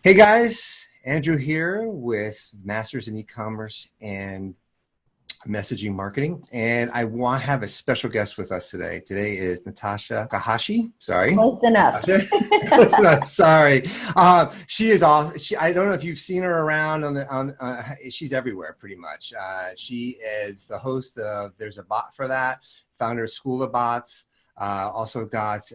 Hey guys, Andrew here with Masters in E-commerce and Messaging Marketing, and I want to have a special guest with us today. Today is Natasha Takahashi. Sorry, Close enough. Natasha. Sorry. She is all. I don't know if you've seen her around on the on. She's everywhere, pretty much. She is the host of There's a Bot for That, founder of School of Bots. Also got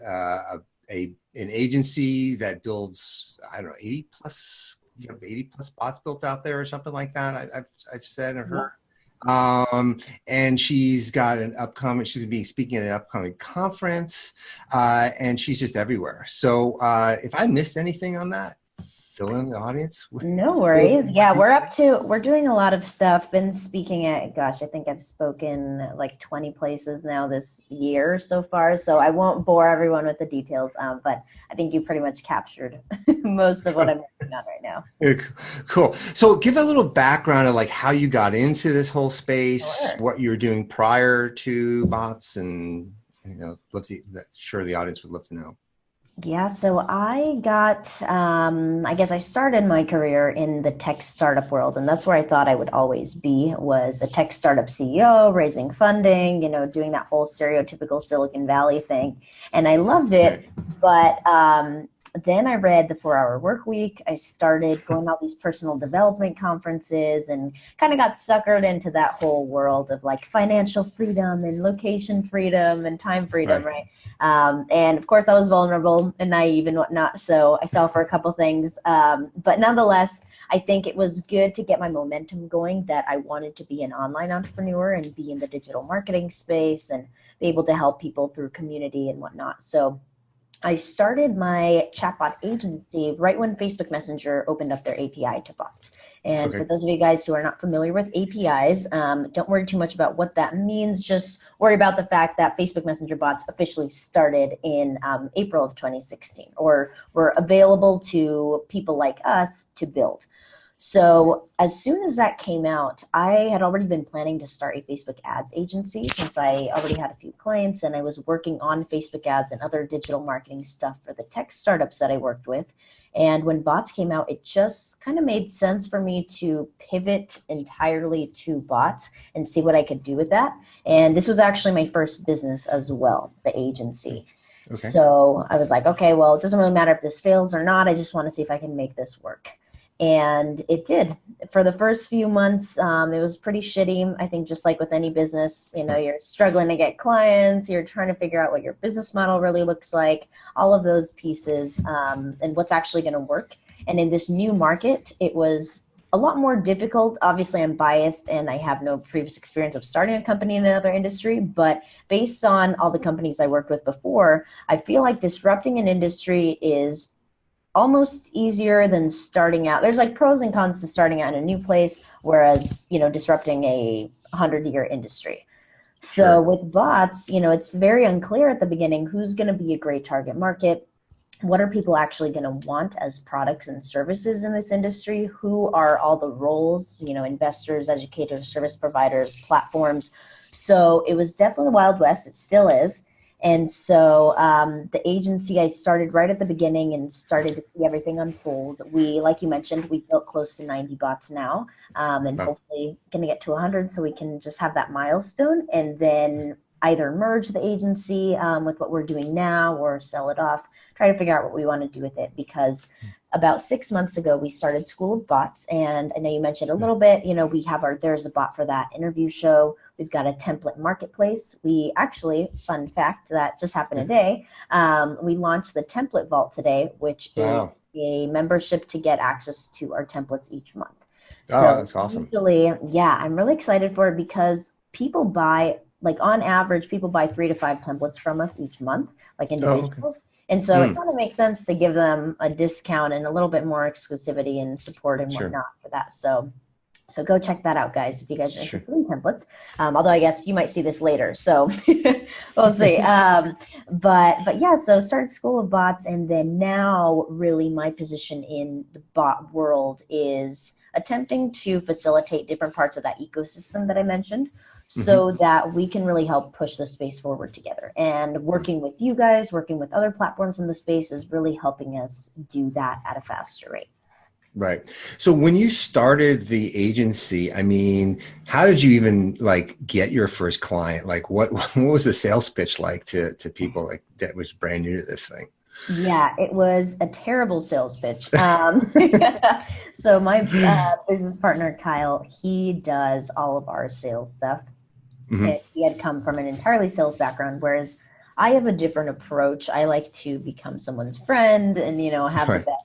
an agency that builds, I don't know, 80 plus, you have 80 plus bots built out there or something like that. I've said or Yeah. heard. And she's got an upcoming, she's going to be speaking at an upcoming conference, and she's just everywhere. So if I missed anything on that, fill in the audience. No worries. Yeah, we're doing a lot of stuff. Been speaking at, gosh, I think I've spoken like 20 places now this year so far. So I won't bore everyone with the details, but I think you pretty much captured most of what I'm working on right now. Cool. So give a little background of like how you got into this whole space, Sure. what you were doing prior to bots, and let's see, sure the audience would love to know. Yeah, so I guess I started my career in the tech startup world, and that's where I thought I would always be, was a tech startup CEO, raising funding, doing that whole stereotypical Silicon Valley thing. And I loved Right. it, but then I read The 4 Hour Work Week. I started going to all these personal development conferences and kind of got suckered into that whole world of like financial freedom and location freedom and time freedom, Right. right? And of course, I was vulnerable and naive and whatnot, so I fell for a couple things. But nonetheless, I think it was good to get my momentum going that I wanted to be an online entrepreneur and be in the digital marketing space and be able to help people through community and whatnot. So I started my chatbot agency right when Facebook Messenger opened up their API to bots. And for Okay. those of you guys who are not familiar with APIs, don't worry too much about what that means. Just worry about the fact that Facebook Messenger bots officially started in April of 2016, or were available to people like us to build. So as soon as that came out, I had already been planning to start a Facebook ads agency since I already had a few clients and I was working on Facebook ads and other digital marketing stuff for the tech startups that I worked with. And when bots came out, it just kind of made sense for me to pivot entirely to bots and see what I could do with that. And this was actually my first business as well, the agency. Okay. So I was like, okay, well, it doesn't really matter if this fails or not. I just want to see if I can make this work. And it did. For the first few months, it was pretty shitty. I think just like with any business, you're struggling to get clients, you're trying to figure out what your business model really looks like, all of those pieces, and what's actually going to work. And in this new market, it was a lot more difficult. Obviously, I'm biased and I have no previous experience of starting a company in another industry, but based on all the companies I worked with before, I feel like disrupting an industry is almost easier than starting out. There's like pros and cons to starting out in a new place, whereas, disrupting a 100-year industry. So Sure. with bots, it's very unclear at the beginning who's going to be a great target market. What are people actually going to want as products and services in this industry? Who are all the roles, investors, educators, service providers, platforms? So it was definitely the Wild West. It still is. And so the agency, I started right at the beginning and started to see everything unfold. We, like you mentioned, we built close to 90 bots now, and Wow. hopefully going to get to 100 so we can just have that milestone and then either merge the agency with what we're doing now or sell it off, try to figure out what we want to do with it. Because about 6 months ago, we started School of Bots. And I know you mentioned a little bit, we have our There's a Bot for That interview show. We've got a template marketplace. We actually, fun fact that just happened today, we launched the template vault today, which is Wow. a membership to get access to our templates each month. Oh, So that's awesome. usually, yeah, I'm really excited for it because people buy, like on average, people buy 3 to 5 templates from us each month, like Oh, okay. individuals. And so it Mm, kind of makes sense to give them a discount and a little bit more exclusivity and support and sure. whatnot for that. So go check that out, guys, if you guys are Sure. interested in templates. Although I guess you might see this later, so we'll see. But yeah, so started School of Bots, and then now really my position in the bot world is attempting to facilitate different parts of that ecosystem that I mentioned, Hmm. so that we can really help push the space forward together. And working with you guys, working with other platforms in the space is really helping us do that at a faster rate. Right. So when you started the agency, I mean, how did you even like get your first client? Like what was the sales pitch like to people like that was brand new to this thing? Yeah, it was a terrible sales pitch. So my business partner Kyle, he does all of our sales stuff, Hmm. and he had come from an entirely sales background, whereas I have a different approach. I like to become someone's friend and have the Right. best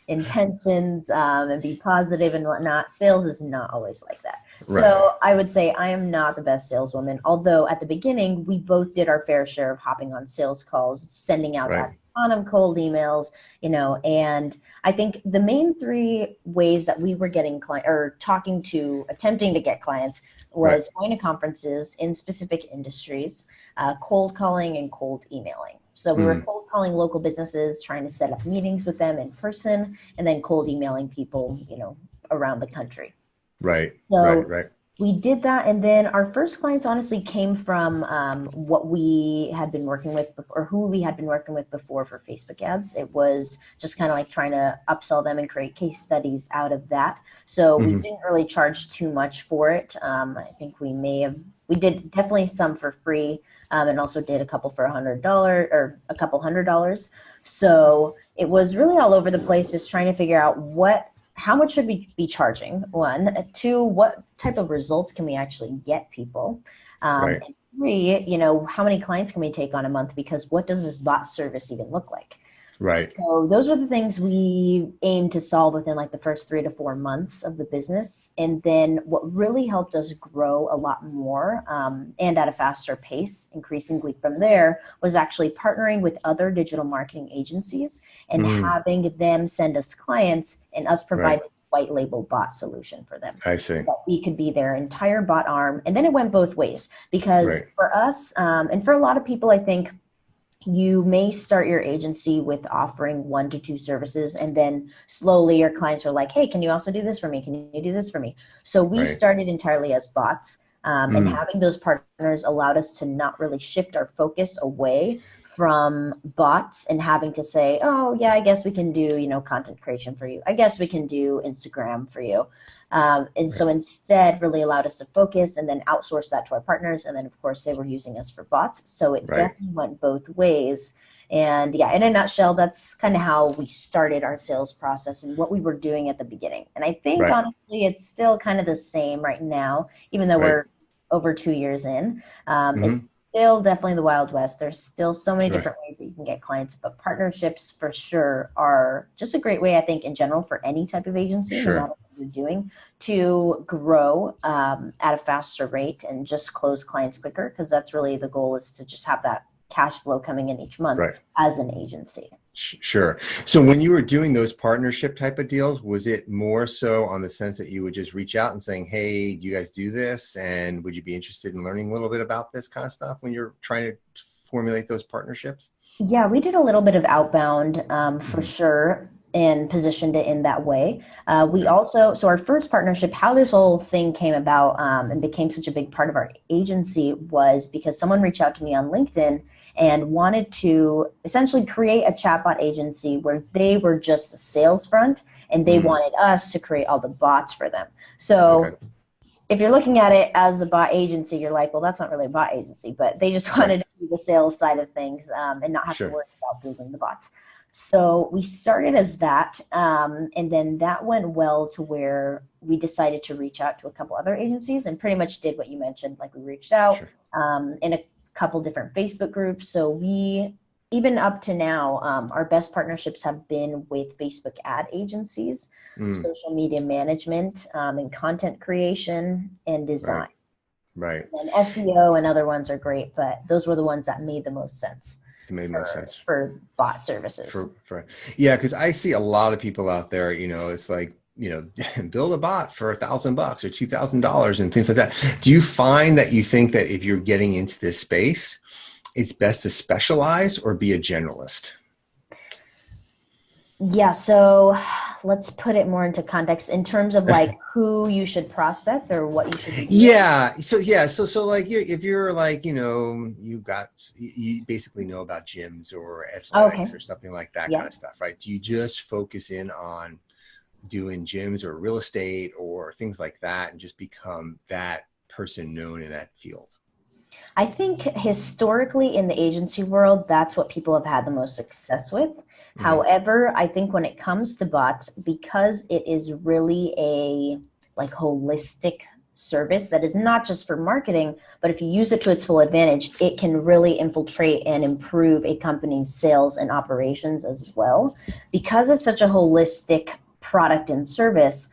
intentions, and be positive and whatnot. Sales is not always like that. Right. So I would say I am not the best saleswoman, although at the beginning we both did our fair share of hopping on sales calls, sending out a Right. ton of cold emails, and I think the main three ways that we were getting client or attempting to get clients Right. was going to conferences in specific industries, cold calling and cold emailing. So we were Mm. cold calling local businesses, trying to set up meetings with them in person, and then cold emailing people, around the country. Right. Right. So Right. we did that, and then our first clients honestly came from what we had been working with, or who we had been working with before for Facebook ads. It was just kind of like trying to upsell them and create case studies out of that. So we Hmm. didn't really charge too much for it. I think we did definitely some for free, and also did a couple for $100 or a couple $100. So it was really all over the place, just trying to figure out how much should we be charging? One, two, what type of results can we actually get people? Right. And three, how many clients can we take on a month? Because what does this bot service even look like? Right. So those are the things we aim to solve within like the first 3 to 4 months of the business. And then what really helped us grow a lot more, and at a faster pace, increasingly from there, was actually partnering with other digital marketing agencies and Mm. having them send us clients and us provide Right. the white label bot solution for them. I see. That we could be their entire bot arm. And then it went both ways because Right. for us, and for a lot of people, I think you may start your agency with offering 1 to 2 services, and then slowly your clients are like, hey, can you also do this for me? Can you do this for me? So we Right. started entirely as bots, and Mm. having those partners allowed us to not really shift our focus away from bots and having to say, oh yeah, I guess we can do content creation for you, I guess we can do Instagram for you. And Right. so instead really allowed us to focus and then outsource that to our partners. And then of course they were using us for bots. So it Right. definitely went both ways. And yeah, in a nutshell, that's kind of how we started our sales process and what we were doing at the beginning. And I think Right. honestly, it's still kind of the same right now, even though Right. we're over 2 years in. It's Hmm. still definitely the Wild West. There's still so many Right. different ways that you can get clients, but partnerships for sure are just a great way, I think, in general for any type of agency, no matter Sure. what you're doing, to grow at a faster rate and just close clients quicker, because that's really the goal, is to just have that cash flow coming in each month Right. as an agency. Sure. So when you were doing those partnership type of deals, was it more so on the sense that you would just reach out and saying, hey, do you guys do this? And would you be interested in learning a little bit about this kind of stuff when you're trying to formulate those partnerships? Yeah, we did a little bit of outbound, for Hmm. sure, and positioned it in that way. We Okay. also, so our first partnership, how this whole thing came about, and became such a big part of our agency, was because someone reached out to me on LinkedIn and wanted to essentially create a chatbot agency where they were just the sales front and they Mm. wanted us to create all the bots for them. Okay. So if you're looking at it as a bot agency, you're like, well, that's not really a bot agency, but they just Right. wanted to do the sales side of things, and not have to Sure. worry about building the bots. So we started as that, and then that went well to where we decided to reach out to a couple other agencies and pretty much did what you mentioned. Like we reached out, Sure. in a couple different Facebook groups. So we, even up to now, our best partnerships have been with Facebook ad agencies, Mm. social media management, and content creation and design. Right. Right. And SEO and other ones are great, but those were the ones that made the most sense It made most sense. for bot services. For Yeah, because I see a lot of people out there, it's like, build a bot for $1,000 or $2,000 and things like that. Do you find that you think that if you're getting into this space, it's best to specialize or be a generalist? Yeah, so let's put it more into context in terms of like who you should prospect or what you should be doing. So like if you're like, you basically know about gyms or Okay. athletics or something like that kind Yeah. of stuff, right? Do you just focus in on doing gyms or real estate or things like that and just become that person known in that field? I think historically in the agency world, that's what people have had the most success with. Mm-hmm. However, I think when it comes to bots, because it is really a like holistic service that is not just for marketing, but if you use it to its full advantage, it can really infiltrate and improve a company's sales and operations as well. Because it's such a holistic product and service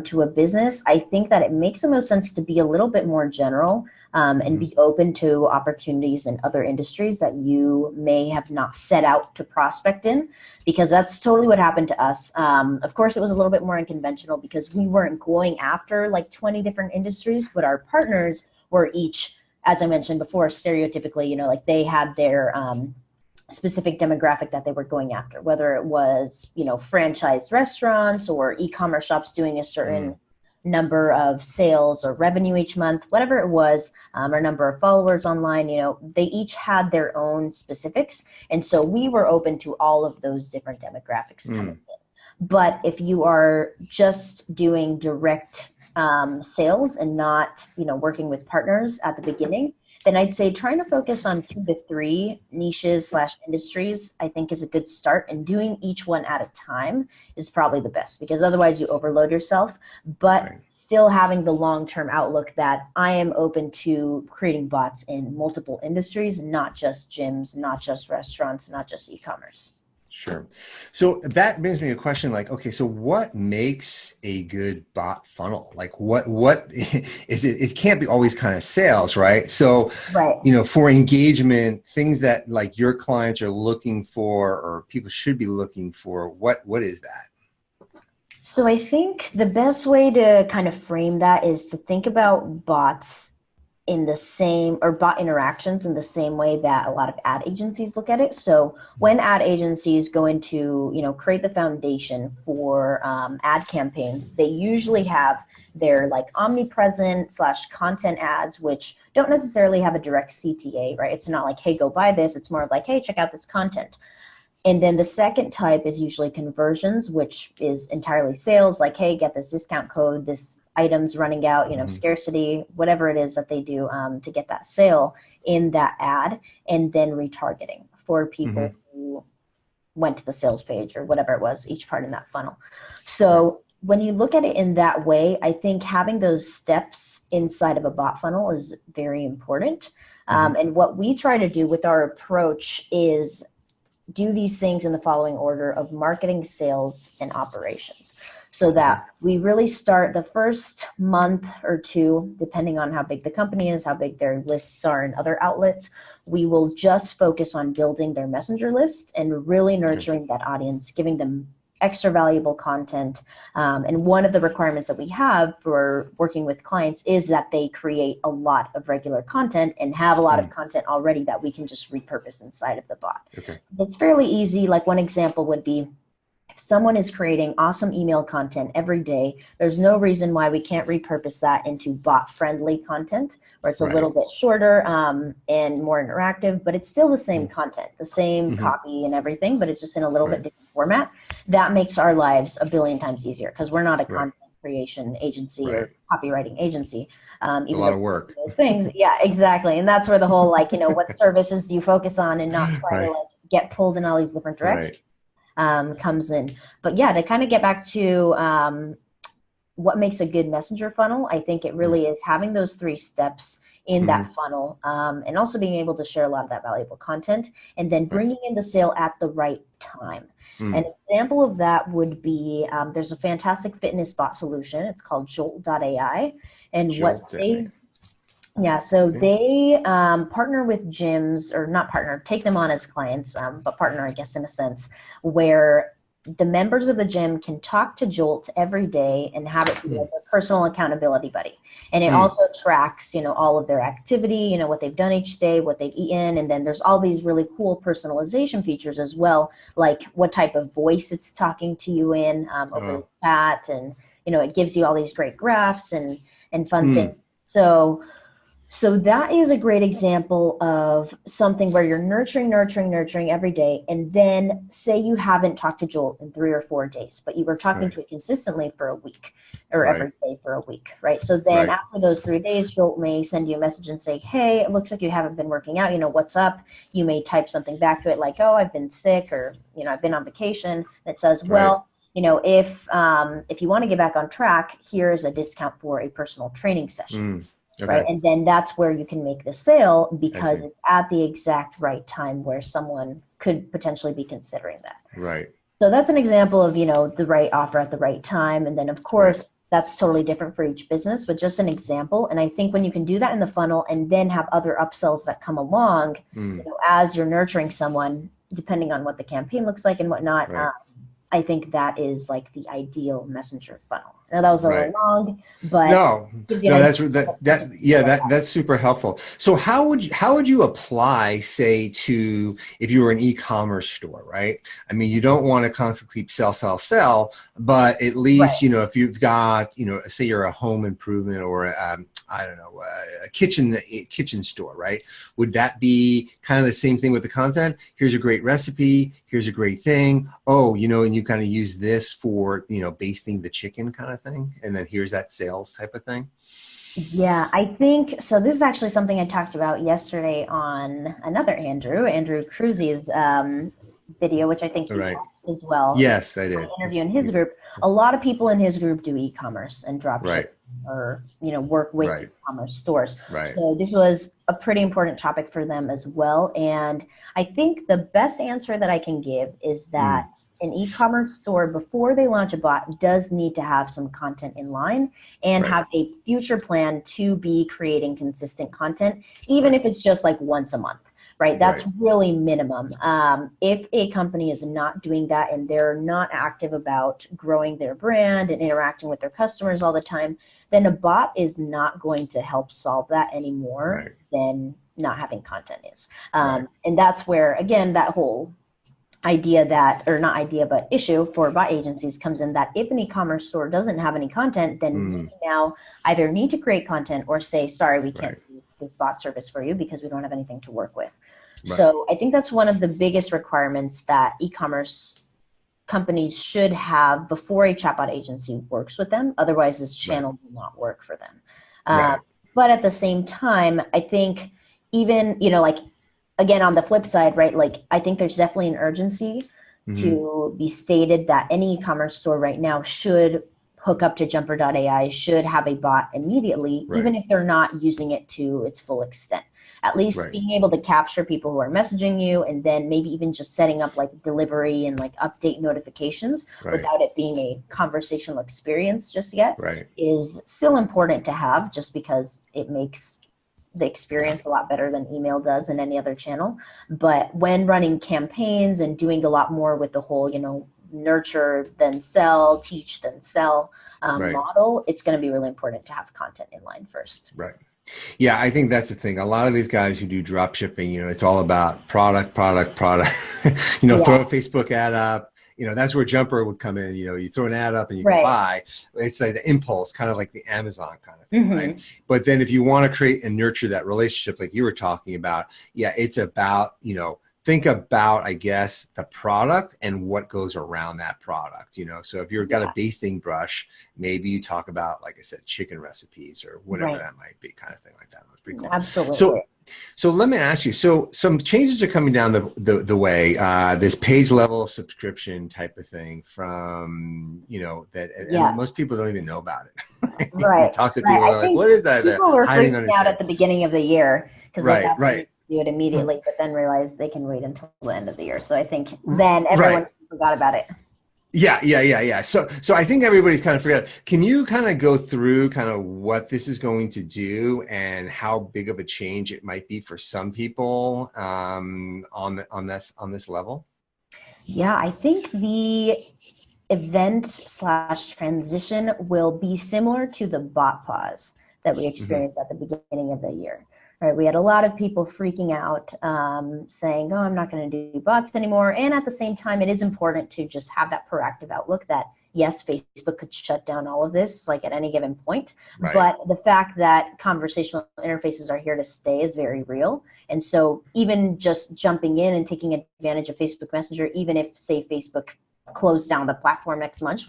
to a business, I think that it makes the most sense to be a little bit more general and be open to opportunities in other industries that you may have not set out to prospect in, because that's totally what happened to us. Of course, it was a little bit more unconventional because we weren't going after like 20 different industries, but our partners were each, as I mentioned before, stereotypically, like they had their specific demographic that they were going after, whether it was, franchised restaurants or e-commerce shops doing a certain number of sales or revenue each month, whatever it was, or number of followers online, they each had their own specifics. And so we were open to all of those different demographics coming in. But if you are just doing direct sales and not, working with partners at the beginning, then I'd say trying to focus on 2 to 3 niches / industries, I think is a good start, and doing each one at a time is probably the best, because otherwise you overload yourself, but still having the long-term outlook that I am open to creating bots in multiple industries, not just gyms, not just restaurants, not just e-commerce. Sure. So that brings me to a question like, okay, so what makes a good bot funnel? Like what is it? It can't be always kind of sales, right? So, for engagement, things that like your clients are looking for or people should be looking for, what is that? So I think the best way to kind of frame that is to think about bots in the same, or bot interactions in the same way that a lot of ad agencies look at it. So when ad agencies go into, create the foundation for ad campaigns, they usually have their like omnipresent / content ads, which don't necessarily have a direct CTA, right? It's not like, hey, go buy this. It's more of like, hey, check out this content. And then the second type is usually conversions, which is entirely sales, like, hey, get this discount code, this item's running out, scarcity, whatever it is that they do to get that sale in that ad, and then retargeting for people who went to the sales page or whatever it was, each part in that funnel. So when you look at it in that way, I think having those steps inside of a bot funnel is very important. And what we try to do with our approach is do these things in the following order of marketing, sales, and operations, so that we really start the first month or 2, depending on how big the company is, how big their lists are in other outlets. We will just focus on building their messenger list and really nurturing that audience, giving them extra valuable content. And one of the requirements that we have for working with clients is that they create a lot of regular content and have a lot of content already that we can just repurpose inside of the bot. It's fairly easy. Like one example would be, if someone is creating awesome email content every day, there's no reason why we can't repurpose that into bot-friendly content, where it's a little bit shorter and more interactive, but it's still the same content, the same copy and everything, but it's just in a little bit different format. That makes our lives a billion times easier, because we're not a content creation agency or copywriting agency. It's a lot of work. Those things. Yeah, exactly. And that's where the whole, like, what services do you focus on and not try to like get pulled in all these different directions. Comes in. But yeah, to kind of get back to what makes a good messenger funnel, I think it really is having those 3 steps in that funnel, and also being able to share a lot of that valuable content, and then bringing in the sale at the right time. An example of that would be, there's a fantastic fitness bot solution. It's called Jolt.ai. And they partner with gyms, or not partner, take them on as clients, but partner, I guess, in a sense, where the members of the gym can talk to Jolt every day and have it be like a personal accountability buddy. And it also tracks, all of their activity, what they've done each day, what they've eaten. And then there's all these really cool personalization features as well, like what type of voice it's talking to you in over the chat. And, it gives you all these great graphs and fun things. So So that is a great example of something where you're nurturing every day. And then say you haven't talked to Joel in 3 or 4 days, but you were talking Right. to it consistently for a week or Right. every day for a week, right? So then Right. after those 3 days, Joel may send you a message and say, hey, it looks like you haven't been working out. What's up? You may type something back to it like, oh, I've been sick, or, I've been on vacation. And it says, Right. well, if you want to get back on track, here's a discount for a personal training session. Mm. Right. Okay. And then that's where you can make the sale I because see. it's at the exact right time where someone could potentially be considering that. Right. So that's an example of, the right offer at the right time. And then, of Right. course, that's totally different for each business, but just an example. And I think when you can do that in the funnel and then have other upsells that come along, Mm. as you're nurturing someone, depending on what the campaign looks like and whatnot, Right. I think that is like the ideal messenger funnel. Now that was a little Right. long, but No, gives you no, an that's idea of what yeah, that's super helpful. So how would you apply, say, to if you were an e-commerce store, right? I mean, you don't want to constantly keep sell, but at right. least, if you've got, say you're a home improvement or I don't know, a kitchen store, right? Would that be kind of the same thing with the content? Here's a great recipe. Here's a great thing. Oh, and you kind of use this for, basting the chicken kind of thing. And then here's that sales type of thing. Yeah, I think so. This is actually something I talked about yesterday on another Andrew Cruzy's video, which I think All you right. watched as well. Yes, I did. Interview in his group. A lot of people in his group do e-commerce and drop Right. ship or work with Right. e-commerce stores. Right. So this was a pretty important topic for them as well. And I think the best answer that I can give is that Mm. an e-commerce store, before they launch a bot, does need to have some content in line and Right. have a future plan to be creating consistent content, even Right. if it's just like once a month. Right, that's Right. really minimum. If a company is not doing that and they're not active about growing their brand and interacting with their customers all the time, then a bot is not going to help solve that any more Right. than not having content is. Right. And that's where, again, that whole idea that, or not idea, but issue for bot agencies comes in, that if an e-commerce store doesn't have any content, then we Mm. now either need to create content or say, sorry, we can't Right. do this bot service for you because we don't have anything to work with. Right. So I think that's one of the biggest requirements that e-commerce companies should have before a chatbot agency works with them. Otherwise, this Right. channel will not work for them. Right. But at the same time, I think even, like, again, on the flip side, right, like I think there's definitely an urgency Mm-hmm. to be stated that any e-commerce store right now should hook up to jumper.ai, should have a bot immediately, Right. even if they're not using it to its full extent. At least Right. being able to capture people who are messaging you, and then maybe even just setting up like delivery and like update notifications Right. without it being a conversational experience just yet Right. is still important to have, just because it makes the experience a lot better than email does in any other channel. But when running campaigns and doing a lot more with the whole, nurture then sell, teach then sell Right. model, it's going to be really important to have content in line first. Right. Yeah, I think that's the thing. A lot of these guys who do drop shipping, it's all about product. Yeah. Throw a Facebook ad up. That's where Jumper would come in. You throw an ad up and you can Right. buy. It's like the impulse, kind of like the Amazon kind of thing, Mhm. right? But then if you want to create and nurture that relationship, like you were talking about, yeah, it's about, think about, I guess, the product and what goes around that product, So if you've got a basting brush, maybe you talk about, like I said, chicken recipes or whatever Right. that might be, kind of thing like that. That's pretty cool. Absolutely. So let me ask you, so some changes are coming down the way, this page level subscription type of thing from, that and most people don't even know about it. Right. You talk to Right. people, I they're like, think what is that? They're people were hiding freaking under out saying, at the beginning of the year because they right, thought they right. needed to do it immediately, but then realized they can wait until the end of the year. So I think then everyone Right. forgot about it. Yeah. So I think everybody's kind of forgot. Can you kind of go through kind of what this is going to do and how big of a change it might be for some people on this level? Yeah, I think the event slash transition will be similar to the bot pause that we Mm-hmm. experienced at the beginning of the year. Right, we had a lot of people freaking out, saying, "Oh, I'm not going to do bots anymore." And at the same time, it is important to just have that proactive outlook that yes, Facebook could shut down all of this like at any given point, Right. but the fact that conversational interfaces are here to stay is very real. And so even just jumping in and taking advantage of Facebook Messenger, even if, say, Facebook close down the platform next month,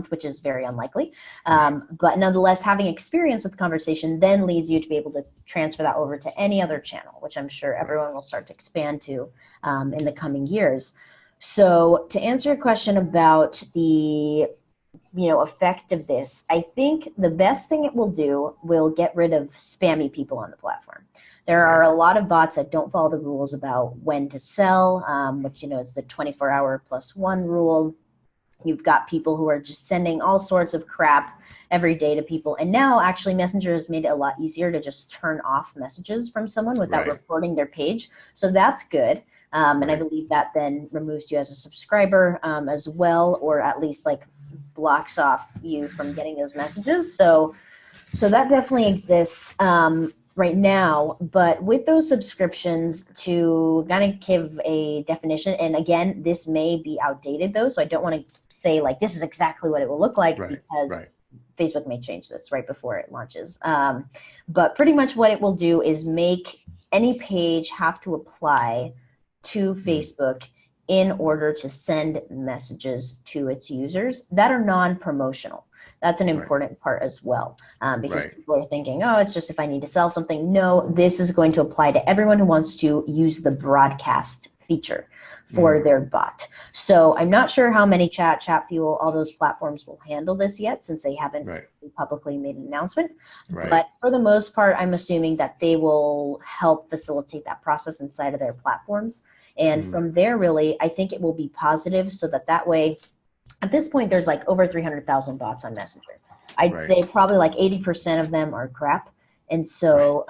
which is very unlikely. But nonetheless, having experience with conversation then leads you to be able to transfer that over to any other channel, which I'm sure everyone will start to expand to in the coming years. So to answer your question about the effect of this, I think the best thing it will do will get rid of spammy people on the platform. There are a lot of bots that don't follow the rules about when to sell, which, is the 24-hour plus one rule. You've got people who are just sending all sorts of crap every day to people. And now actually Messenger has made it a lot easier to just turn off messages from someone without reporting their page. So that's good. And I believe that then removes you as a subscriber as well, or at least like blocks off you from getting those messages. So that definitely exists right now. But with those subscriptions, to kind of give a definition, and again, this may be outdated though, so I don't want to say like this is exactly what it will look like because Facebook may change this right before it launches. But pretty much what it will do is make any page have to apply to Facebook in order to send messages to its users that are non-promotional. That's an important part as well, because people are thinking, oh, it's just if I need to sell something. No, this is going to apply to everyone who wants to use the broadcast feature for their bot. So I'm not sure how many Chatfuel, all those platforms will handle this yet, since they haven't publicly made an announcement. But for the most part, I'm assuming that they will help facilitate that process inside of their platforms. And from there, really, I think it will be positive, so that way, at this point, there's like over 300,000 bots on Messenger. I'd say probably like 80% of them are crap. And so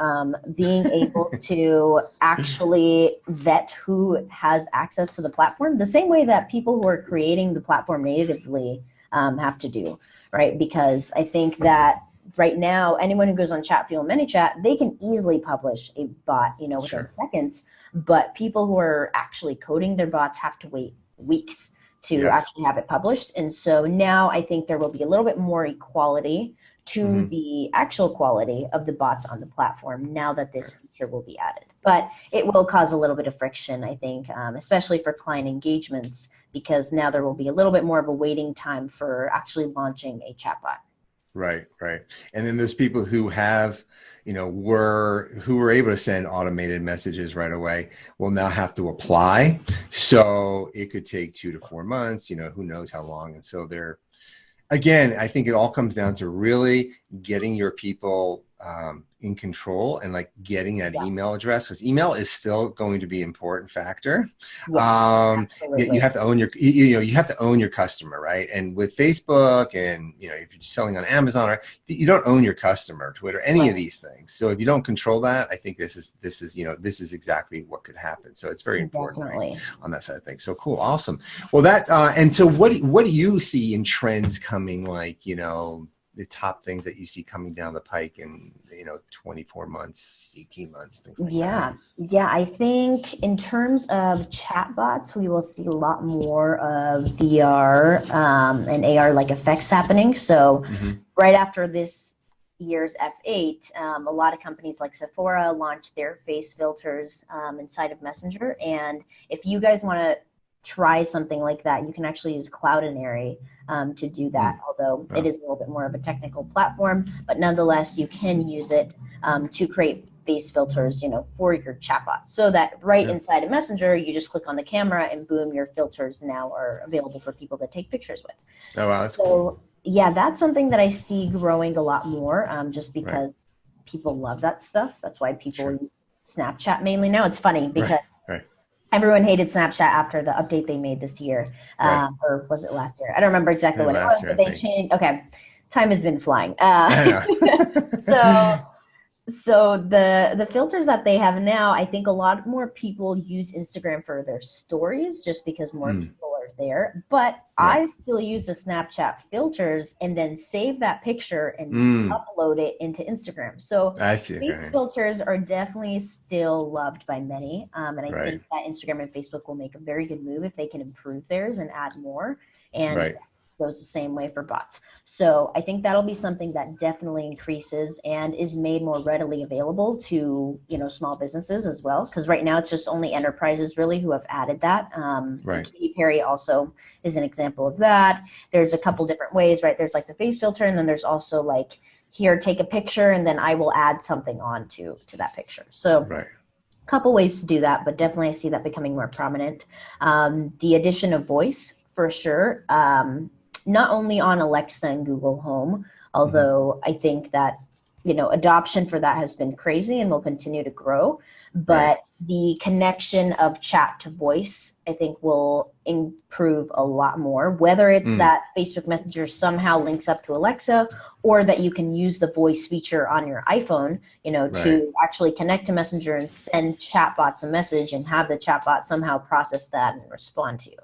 being able to actually vet who has access to the platform, the same way that people who are creating the platform natively have to do, right? Because I think that right now, anyone who goes on Chatfuel and ManyChat, they can easily publish a bot, within seconds. But people who are actually coding their bots have to wait weeks to actually have it published. And so now I think there will be a little bit more equality to the actual quality of the bots on the platform now that this feature will be added. But it will cause a little bit of friction, I think, especially for client engagements, because now there will be a little bit more of a waiting time for actually launching a chatbot. Right. And then there's people who have, who were able to send automated messages right away will now have to apply. So it could take 2 to 4 months, who knows how long. And so again, I think it all comes down to really getting your people in control and like getting that email address, because email is still going to be an important factor. You have to own you have to own your customer, right? And with Facebook and if you're selling on Amazon, or you don't own your customer, Twitter, any of these things. So if you don't control that, I think this is exactly what could happen. So it's very important on that side of things. So cool, awesome. Well, and so what do you see in trends coming, like the top things that you see coming down the pike in 24 months, 18 months, things like that? Yeah, I think in terms of chatbots, we will see a lot more of VR and AR like effects happening. So right after this year's F8, a lot of companies like Sephora launched their face filters inside of Messenger. And if you guys want to try something like that, you can actually use Cloudinary to do that, although it is a little bit more of a technical platform, but nonetheless, you can use it to create face filters, for your chatbot, so that inside of Messenger, you just click on the camera and boom, your filters now are available for people to take pictures with. Oh, wow, that's cool. Yeah, that's something that I see growing a lot more, just because people love that stuff. That's why people use Snapchat mainly now. It's funny because everyone hated Snapchat after the update they made this year, or was it last year? I don't remember exactly when it was, but they changed. Okay, time has been flying. So the filters that they have now, I think a lot more people use Instagram for their stories just because more people are there. But I still use the Snapchat filters and then save that picture and upload it into Instagram. So these filters are definitely still loved by many. And I think that Instagram and Facebook will make a very good move if they can improve theirs and add more. And goes the same way for bots. So I think that'll be something that definitely increases and is made more readily available to, small businesses as well. Because right now it's just only enterprises really who have added that. And Right. Katy Perry also is an example of that. There's a couple different ways, right? There's like the face filter, and then there's also like, here, take a picture, and then I will add something on to that picture. So Right. couple ways to do that, but definitely I see that becoming more prominent. The addition of voice, for sure, not only on Alexa and Google Home, although I think that adoption for that has been crazy and will continue to grow. Right. But the connection of chat to voice, I think, will improve a lot more. Whether it's that Facebook Messenger somehow links up to Alexa, or that you can use the voice feature on your iPhone, Right. to actually connect to Messenger and send chatbots a message and have the chatbot somehow process that and respond to you.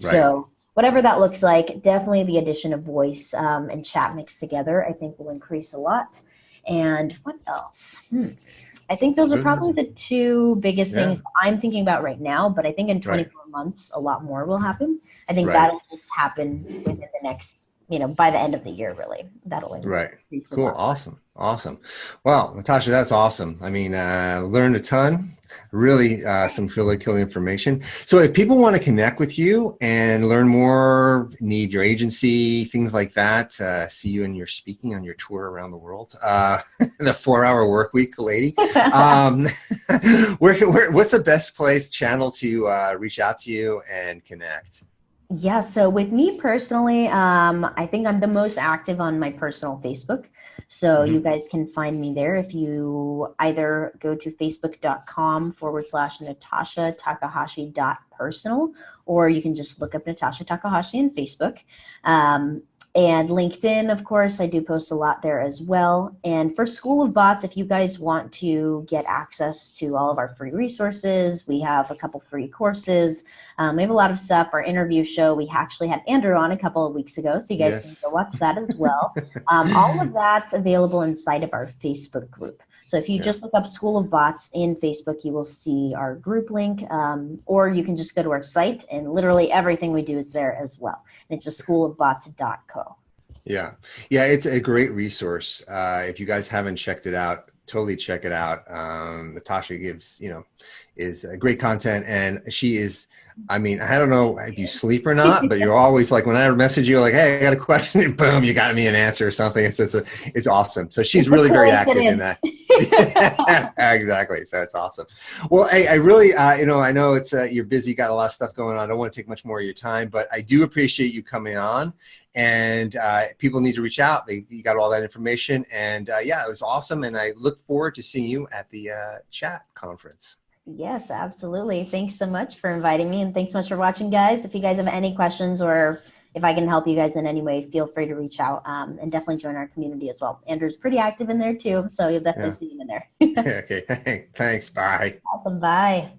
Right. So whatever that looks like, definitely the addition of voice and chat mixed together, I think will increase a lot. And what else? I think those are probably the two biggest things I'm thinking about right now, but I think in 24 months, a lot more will happen. I think that'll just happen within the next, by the end of the year, really. That'll increase a Cool. lot. Awesome. Well, Natasha, that's awesome. I mean, learned a ton, really, some really cool information. So if people want to connect with you and learn more, need your agency, things like that, see you in your speaking on your tour around the world, the 4-hour work week lady, what's the best channel to reach out to you and connect? Yeah, so with me personally, I think I'm the most active on my personal Facebook. So you guys can find me there if you either go to facebook.com/Natasha Takahashi.personal, or you can just look up Natasha Takahashi in Facebook. And LinkedIn, of course, I do post a lot there as well. And for School of Bots, if you guys want to get access to all of our free resources, we have a couple free courses. We have a lot of stuff. Our interview show, we actually had Andrew on a couple of weeks ago, so you guys can go watch that as well. All of that's available inside of our Facebook group. So if you just look up School of Bots in Facebook, you will see our group link, or you can just go to our site, and literally everything we do is there as well. And it's just schoolofbots.co. Yeah, it's a great resource. If you guys haven't checked it out, totally check it out. Natasha gives, is great content, and she is, I mean, I don't know if you sleep or not, but you're always like, when I message you, like, hey, I got a question, and boom, you got me an answer or something. It's awesome. So she's really very active in that. Exactly. So it's awesome. Well, hey, I really, I know it's you're busy, got a lot of stuff going on. I don't want to take much more of your time, but I do appreciate you coming on. And people need to reach out. You got all that information, and it was awesome. And I look forward to seeing you at the chat conference. Yes, absolutely. Thanks so much for inviting me, and thanks so much for watching, guys. If you guys have any questions, or if I can help you guys in any way, feel free to reach out, and definitely join our community as well. Andrew's pretty active in there too, so you'll definitely see him in there. Okay, thanks. Bye. Awesome. Bye.